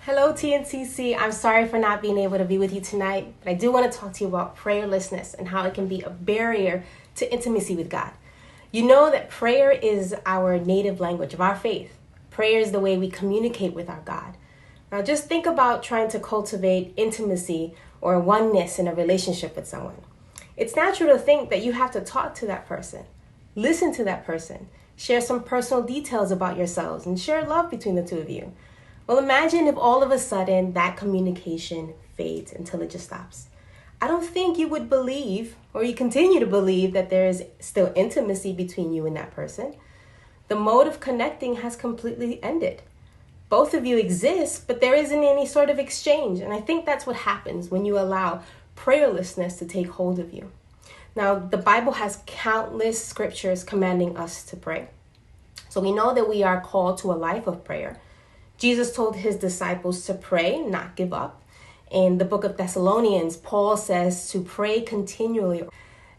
Hello, TNCC. I'm sorry for not being able to be with you tonight, but I do want to talk to you about prayerlessness and how it can be a barrier to intimacy with God. You know that prayer is our native language of our faith. Prayer is the way we communicate with our God. Now, just think about trying to cultivate intimacy or oneness in a relationship with someone. It's natural to think that you have to talk to that person, listen to that person, share some personal details about yourselves, and share love between the two of you. Well, imagine if all of a sudden that communication fades until it just stops. I don't think you would believe, or you continue to believe, that there is still intimacy between you and that person. The mode of connecting has completely ended. Both of you exist, but there isn't any sort of exchange. And I think that's what happens when you allow prayerlessness to take hold of you. Now, the Bible has countless scriptures commanding us to pray. So we know that we are called to a life of prayer. Jesus told his disciples to pray, not give up. In the book of Thessalonians, Paul says to pray continually.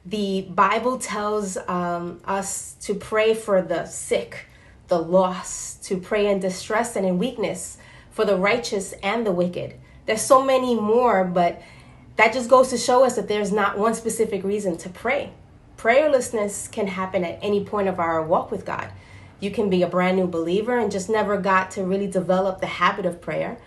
The Bible tells us to pray for the sick, the lost, to pray in distress and in weakness, for the righteous and the wicked. There's so many more, but that just goes to show us that there's not one specific reason to pray. Prayerlessness can happen at any point of our walk with God. You can be a brand new believer and just never got to really develop the habit of prayer.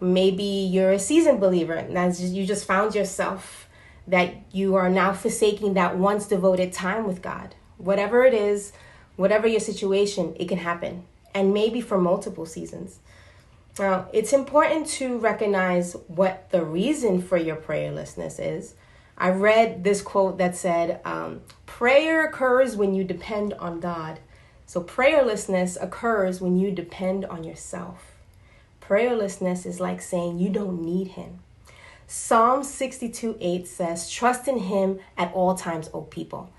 Maybe you're a seasoned believer and you just found yourself that you are now forsaking that once devoted time with God. Whatever it is, whatever your situation, it can happen. And maybe for multiple seasons. Now, it's important to recognize what the reason for your prayerlessness is. I read this quote that said, prayer occurs when you depend on God. So prayerlessness occurs when you depend on yourself. Prayerlessness is like saying you don't need him. Psalm 62:8 says, trust in him at all times, O people.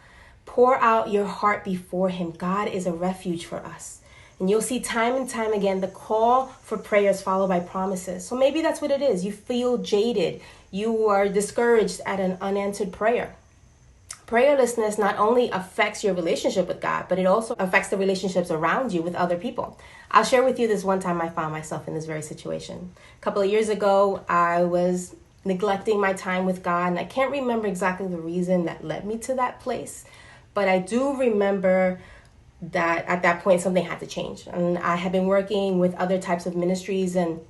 Pour out your heart before him. God is a refuge for us. And you'll see time and time again, the call for prayers followed by promises. So maybe that's what it is. You feel jaded. You are discouraged at an unanswered prayer. Prayerlessness not only affects your relationship with God, but it also affects the relationships around you with other people. I'll share with you this one time I found myself in this very situation. A couple of years ago, I was neglecting my time with God, and I can't remember exactly the reason that led me to that place, but I do remember that at that point something had to change. And I had been working with other types of ministries, and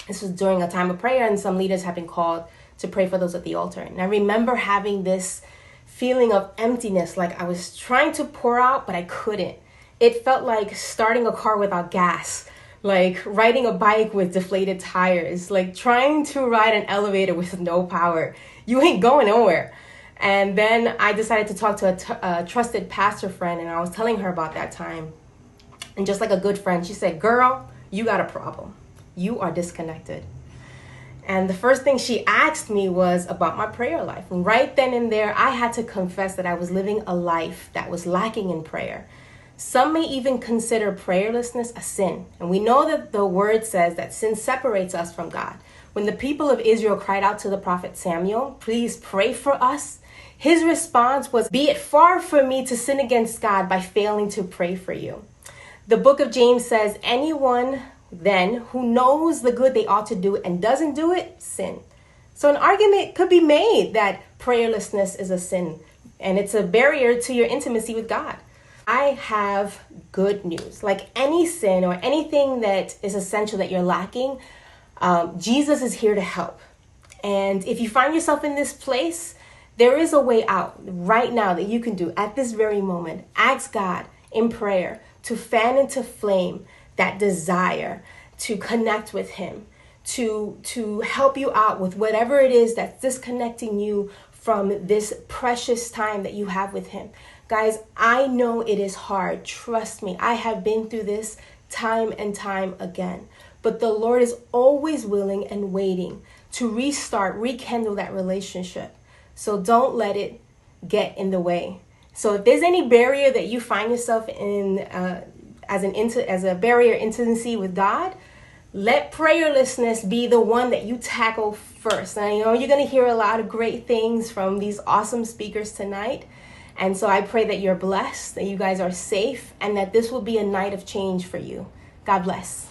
this was during a time of prayer, and some leaders had been called to pray for those at the altar. And I remember having this feeling of emptiness, like I was trying to pour out, but I couldn't. It felt like starting a car without gas, like riding a bike with deflated tires, like trying to ride an elevator with no power. You ain't going nowhere. And then I decided to talk to a trusted pastor friend, and I was telling her about that time. And just like a good friend, she said, girl, you got a problem. You are disconnected. And the first thing she asked me was about my prayer life. And right then and there, I had to confess that I was living a life that was lacking in prayer. Some may even consider prayerlessness a sin. And we know that the word says that sin separates us from God. When the people of Israel cried out to the prophet Samuel, please pray for us, his response was, be it far from me to sin against God by failing to pray for you. The book of James says, anyone then who knows the good they ought to do and doesn't do it, sin. So an argument could be made that prayerlessness is a sin, and it's a barrier to your intimacy with God. I have good news. Like any sin or anything that is essential that you're lacking, Jesus is here to help. And if you find yourself in this place, there is a way out right now that you can do at this very moment. Ask God in prayer to fan into flame that desire to connect with him, to help you out with whatever it is that's disconnecting you from this precious time that you have with him. Guys, I know it is hard. Trust me, I have been through this time and time again. But the Lord is always willing and waiting to restart, rekindle that relationship. So don't let it get in the way. So if there's any barrier that you find yourself in as a barrier intimacy with God, let prayerlessness be the one that you tackle first. And I know you're going to hear a lot of great things from these awesome speakers tonight. And so I pray that you're blessed, that you guys are safe, and that this will be a night of change for you. God bless.